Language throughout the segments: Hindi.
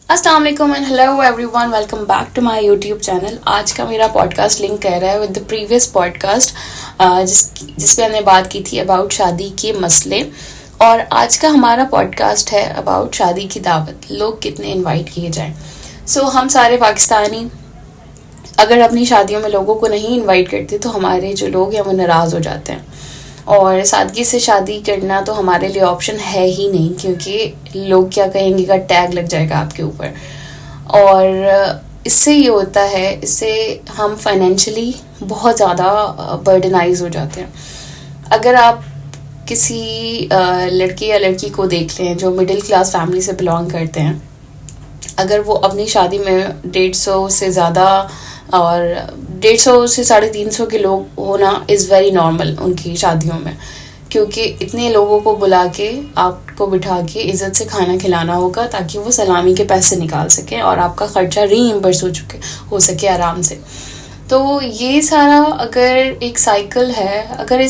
अस्सलाम वालेकुम and hello everyone, welcome back to my YouTube channel. आज का मेरा पॉडकास्ट लिंक कर रहा है विद द प्रीवियस पॉडकास्ट जिसपे हमने बात की थी अबाउट शादी के मसले। और आज का हमारा पॉडकास्ट है अबाउट शादी की दावत, लोग कितने इनवाइट किए जाएं। हम सारे पाकिस्तानी अगर अपनी शादियों में लोगों को नहीं इनवाइट करते तो हमारे जो लोग हैं वो नाराज़ हो जाते हैं। और सादगी से शादी करना तो हमारे लिए ऑप्शन है ही नहीं, क्योंकि लोग क्या कहेंगे का टैग लग जाएगा आपके ऊपर। और इससे ये होता है, इससे हम फाइनेंशियली बहुत ज़्यादा बर्डनाइज हो जाते हैं। अगर आप किसी लड़के या लड़की को देख लें जो मिडिल क्लास फैमिली से बिलोंग करते हैं, अगर वो अपनी शादी में 150 से ज़्यादा और 150 से 350 के लोग होना इज़ वेरी नॉर्मल उनकी शादियों में, क्योंकि इतने लोगों को बुला के आपको बिठा के इज़्ज़त से खाना खिलाना होगा ताकि वो सलामी के पैसे निकाल सकें और आपका ख़र्चा रीइम्बर्स हो सके आराम से। तो ये सारा अगर एक साइकिल है, अगर ये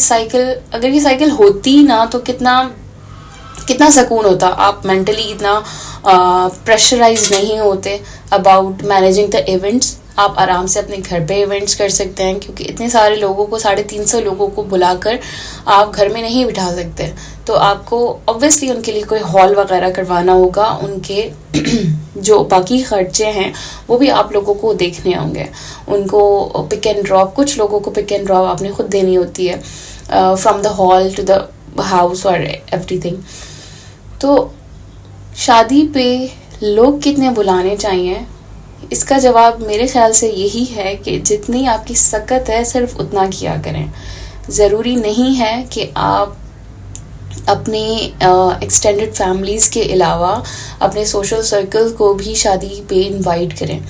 साइकिल होती ना तो कितना सुकून होता। आप मेंटली इतना प्रेशराइज नहीं होते अबाउट मैनेजिंग द इवेंट्स। आप आराम से अपने घर पे इवेंट्स कर सकते हैं, क्योंकि इतने सारे लोगों को 350 लोगों को बुलाकर आप घर में नहीं बिठा सकते। तो आपको ऑब्वियसली उनके लिए कोई हॉल वगैरह करवाना होगा। उनके जो बाकी खर्चे हैं वो भी आप लोगों को देखने होंगे। उनको पिक एंड ड्रॉप, कुछ लोगों को पिक एंड ड्रॉप आपने खुद देनी होती है from the hall to the house और एवरीथिंग। तो शादी पे लोग कितने बुलाने चाहिए, इसका जवाब मेरे ख्याल से यही है कि जितनी आपकी सकत है सिर्फ उतना किया करें। ज़रूरी नहीं है कि आप अपने एक्सटेंडेड फैमिलीज़ के अलावा अपने सोशल सर्कल को भी शादी पे इनवाइट करें।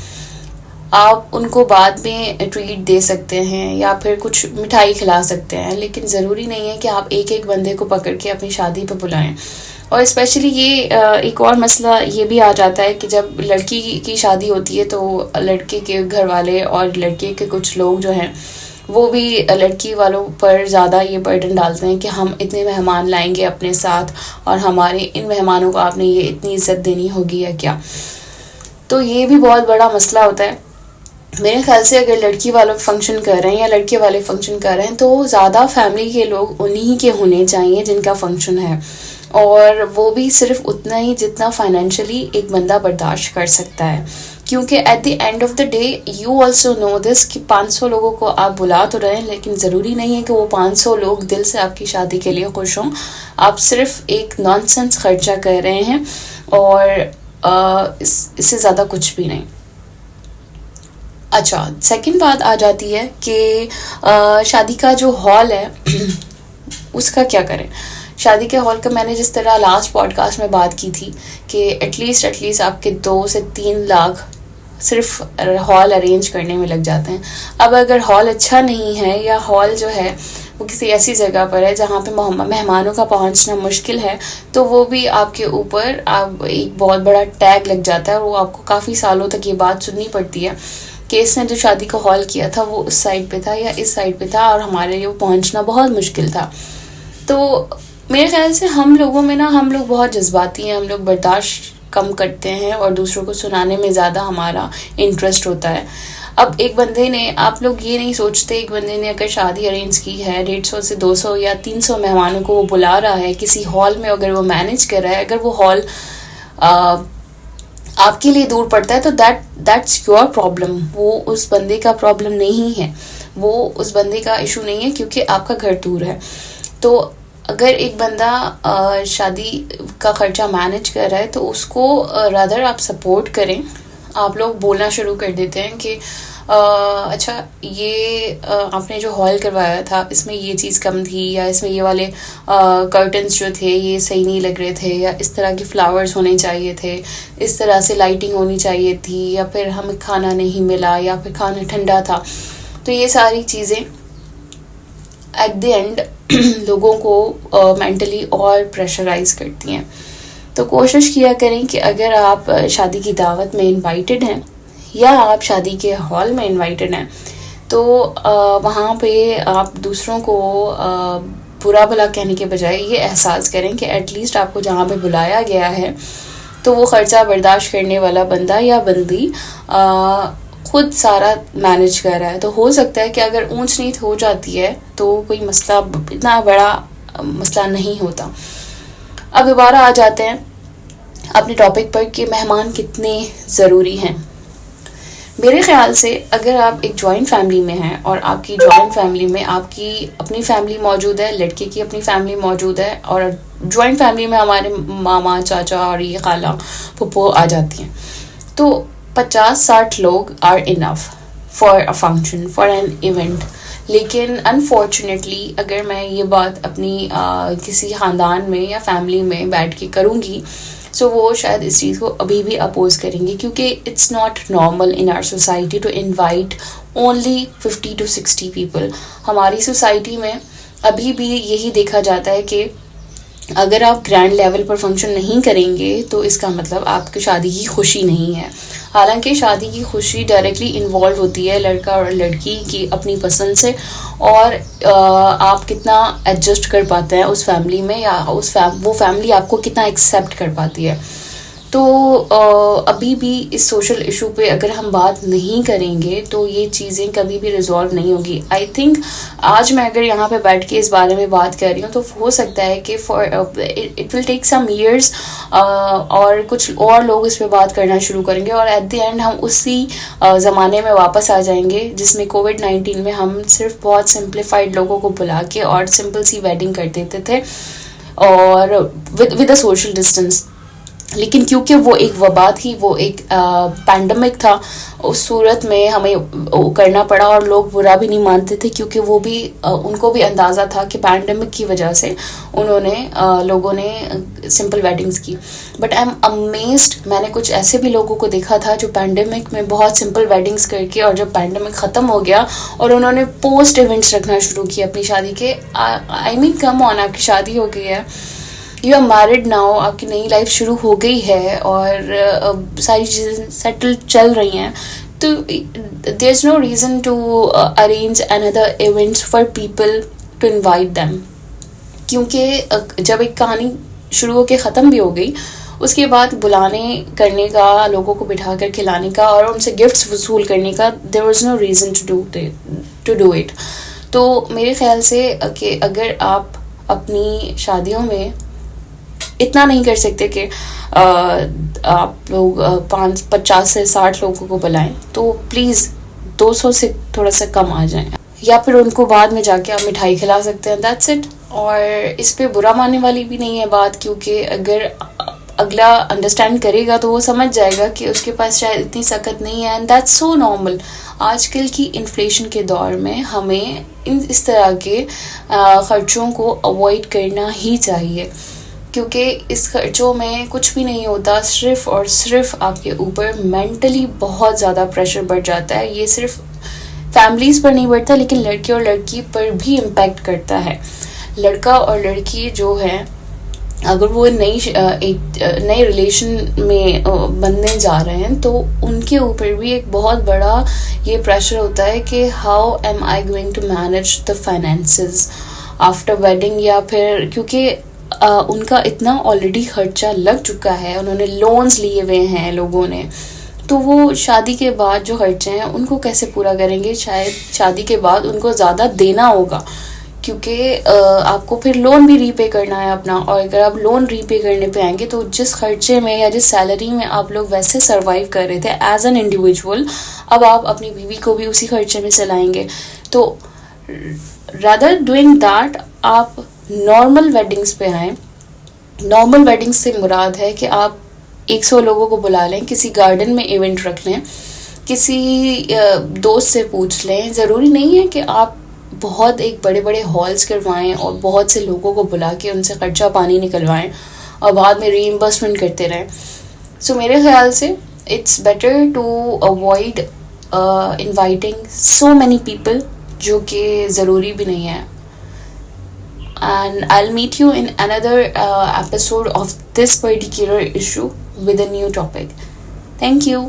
आप उनको बाद में ट्रीट दे सकते हैं या फिर कुछ मिठाई खिला सकते हैं, लेकिन ज़रूरी नहीं है कि आप एक एक बंदे को पकड़ के अपनी शादी पे बुलाएं। और स्पेशली ये एक और मसला ये भी आ जाता है कि जब लड़की की शादी होती है तो लड़के के घर वाले और लड़के के कुछ लोग जो हैं वो भी लड़की वालों पर ज़्यादा ये बर्डन डालते हैं कि हम इतने मेहमान लाएंगे अपने साथ और हमारे इन मेहमानों को आपने ये इतनी इज्जत देनी होगी या क्या। तो ये भी बहुत बड़ा मसला होता है। मेरे ख्याल से अगर लड़की वाले फंक्शन कर रहे हैं या लड़के वाले फंक्शन कर रहे हैं तो ज़्यादा फैमिली के लोग उन्हीं के होने चाहिए जिनका फंक्शन है, और वो भी सिर्फ उतना ही जितना फाइनेंशियली एक बंदा बर्दाश्त कर सकता है। क्योंकि at the end of the day you also know this कि 500 लोगों को आप बुला तो रहे हैं, लेकिन ज़रूरी नहीं है कि वो 500 लोग दिल से आपकी शादी के लिए खुश हों। आप सिर्फ एक नॉनसेंस खर्चा कर रहे हैं और इससे ज़्यादा कुछ भी नहीं। अच्छा, सेकंड बात आ जाती है कि शादी का जो हॉल है उसका क्या करें। शादी के हॉल का मैंने जिस तरह लास्ट पॉडकास्ट में बात की थी कि एटलीस्ट आपके 2 से 3 लाख सिर्फ हॉल अरेंज करने में लग जाते हैं। अब अगर हॉल अच्छा नहीं है या हॉल जो है वो किसी ऐसी जगह पर है जहाँ पे मेहमानों का पहुँचना मुश्किल है, तो वो भी आपके ऊपर आप एक बहुत बड़ा टैग लग जाता है। वो आपको काफ़ी सालों तक ये बात सुननी पड़ती है कि इसने जो शादी का हॉल किया था वो उस साइड पे था या इस साइड पे था और हमारे लिए वो पहुँचना बहुत मुश्किल था। तो मेरे ख्याल से हम लोग बहुत जज्बाती हैं, हम लोग बर्दाश्त कम करते हैं और दूसरों को सुनाने में ज़्यादा हमारा इंटरेस्ट होता है। अब एक बंदे ने, आप लोग ये नहीं सोचते, एक बंदे ने अगर शादी अरेंज की है 150 से 200 या 300 मेहमानों को वो बुला रहा है किसी हॉल में, अगर वो मैनेज कर रहा है, अगर वो हॉल आपके लिए दूर पड़ता है तो दैट्स योर प्रॉब्लम। वो उस बंदे का प्रॉब्लम नहीं है, वो उस बंदे का इशू नहीं है, क्योंकि आपका घर दूर है। तो अगर एक बंदा शादी का खर्चा मैनेज कर रहा है तो उसको रादर आप सपोर्ट करें। आप लोग बोलना शुरू कर देते हैं कि अच्छा ये आपने जो हॉल करवाया था इसमें ये चीज़ कम थी, या इसमें ये वाले कर्टन्स जो थे ये सही नहीं लग रहे थे, या इस तरह के फ्लावर्स होने चाहिए थे, इस तरह से लाइटिंग होनी चाहिए थी, या फिर हमें खाना नहीं मिला, या फिर खाना ठंडा था। तो ये सारी चीज़ें एट द एंड लोगों को मेंटली और प्रेशराइज करती हैं। तो कोशिश किया करें कि अगर आप शादी की दावत में इनवाइटेड हैं या आप शादी के हॉल में इनवाइटेड हैं तो वहाँ पे आप दूसरों को बुरा भला कहने के बजाय ये एहसास करें कि एटलीस्ट आपको जहाँ पे बुलाया गया है तो वो ख़र्चा बर्दाश्त करने वाला बंदा या बंदी खुद सारा मैनेज कर रहा है। तो हो सकता है कि अगर ऊंच नीच हो जाती है तो कोई मसला, इतना बड़ा मसला नहीं होता। अब दोबारा आ जाते हैं अपने टॉपिक पर कि मेहमान कितने ज़रूरी हैं। मेरे ख्याल से अगर आप एक जॉइंट फैमिली में हैं और आपकी जॉइंट फैमिली में आपकी अपनी फैमिली मौजूद है, लड़के की अपनी फैमिली मौजूद है, और जॉइंट फैमिली में हमारे मामा चाचा और ये खाला फूफो आ जाती हैं, तो 50-60 लोग are enough for a function, for an event. लेकिन अनफॉर्चुनेटली अगर मैं ये बात अपनी किसी ख़ानदान में या फैमिली में बैठ के करूँगी, सो वो शायद इस चीज़ को अभी भी अपोज करेंगे, क्योंकि it's not normal in our society to invite only 50 to 60 people. हमारी सोसाइटी में अभी भी यही देखा जाता है कि अगर आप ग्रैंड लेवल पर फंक्शन नहीं करेंगे तो इसका मतलब आपकी शादी की खुशी नहीं है। हालांकि शादी की खुशी डायरेक्टली इन्वॉल्व होती है लड़का और लड़की की अपनी पसंद से, और आप कितना एडजस्ट कर पाते हैं उस फैमिली में, या वो फैमिली आपको कितना एक्सेप्ट कर पाती है। तो अभी भी इस सोशल इशू पे अगर हम बात नहीं करेंगे तो ये चीज़ें कभी भी रिजॉल्व नहीं होगी। आई थिंक आज मैं अगर यहाँ पे बैठ के इस बारे में बात कर रही हूँ तो हो सकता है कि it will take some years और कुछ और लोग इस पे बात करना शुरू करेंगे, और एट द एंड हम उसी ज़माने में वापस आ जाएंगे जिसमें कोविड-19 में हम सिर्फ बहुत सिंप्लीफाइड लोगों को बुला के और सिंपल सी वेडिंग कर देते थे और विद अ सोशल डिस्टेंस। लेकिन क्योंकि वो एक वबा थी, वो एक पैंडमिक था, उस सूरत में हमें करना पड़ा, और लोग बुरा भी नहीं मानते थे क्योंकि वो भी उनको भी अंदाज़ा था कि पैंडमिक की वजह से लोगों ने सिंपल वेडिंग्स की। बट आई एम अमेज्ड, मैंने कुछ ऐसे भी लोगों को देखा था जो पैंडमिक में बहुत सिंपल वेडिंग्स करके, और जब पैंडमिक ख़त्म हो गया और उन्होंने पोस्ट इवेंट्स रखना शुरू किए अपनी शादी के। आई मीन कम ऑन, आपकी शादी हो गई है, यू आर मैरिड नाउ, आपकी नई लाइफ शुरू हो गई है और सारी चीज़ें सेटल चल रही हैं, तो there is no reason to arrange another events for people to invite them. क्योंकि जब एक कहानी शुरू होकर ख़त्म भी हो गई, उसके बाद बुलाने करने का, लोगों को बिठा कर खिलाने का और उनसे गिफ्ट्स वसूल करने का there was no reason to do it. तो मेरे ख्याल से कि अगर आप अपनी शादियों में इतना नहीं कर सकते कि आप लोग 50 से 60 लोगों को बुलाएं, तो प्लीज़ 200 से थोड़ा सा कम आ जाएं, या फिर उनको बाद में जाके आप मिठाई खिला सकते हैं, दैट्स इट। और इस पे बुरा मानने वाली भी नहीं है बात, क्योंकि अगर अगला अंडरस्टैंड करेगा तो वो समझ जाएगा कि उसके पास शायद इतनी सकत नहीं है, एंड दैट्स सो नॉर्मल। आजकल की इन्फ्लेशन के दौर में हमें इस तरह के ख़र्चों को अवॉइड करना ही चाहिए, क्योंकि इस खर्चों में कुछ भी नहीं होता, सिर्फ़ और सिर्फ आपके ऊपर मेंटली बहुत ज़्यादा प्रेशर बढ़ जाता है। ये सिर्फ फैमिलीज़ पर नहीं बढ़ता, लेकिन लड़के और लड़की पर भी इम्पैक्ट करता है। लड़का और लड़की जो है, अगर वो एक नए रिलेशन में बनने जा रहे हैं, तो उनके ऊपर भी एक बहुत बड़ा ये प्रेशर होता है कि how am I going to manage the finances after wedding, या फिर क्योंकि उनका इतना ऑलरेडी खर्चा लग चुका है, उन्होंने लोन्स लिए हुए हैं लोगों ने, तो वो शादी के बाद जो खर्चे हैं उनको कैसे पूरा करेंगे। शायद शादी के बाद उनको ज़्यादा देना होगा, क्योंकि आपको फिर लोन भी रीपे करना है अपना, और अगर आप लोन रीपे करने पे आएंगे तो जिस खर्चे में या जिस सैलरी में आप लोग वैसे सर्वाइव कर रहे थे एज एन इंडिविजुअल, अब आप अपनी बीवी को भी उसी खर्चे में चलाएंगे। तो रादर डूइंग दैट आप नॉर्मल वेडिंग्स पे आएँ। नॉर्मल वेडिंग्स से मुराद है कि आप 100 लोगों को बुला लें, किसी गार्डन में इवेंट रख लें, किसी दोस्त से पूछ लें। ज़रूरी नहीं है कि आप बहुत एक बड़े बड़े हॉल्स करवाएं और बहुत से लोगों को बुला के उनसे खर्चा पानी निकलवाएं और बाद में रीइंबर्समेंट करते रहें। सो मेरे ख्याल से it's better to avoid inviting so many people, जो कि ज़रूरी भी नहीं है। And I'll meet you in another episode of this particular issue with a new topic. Thank you.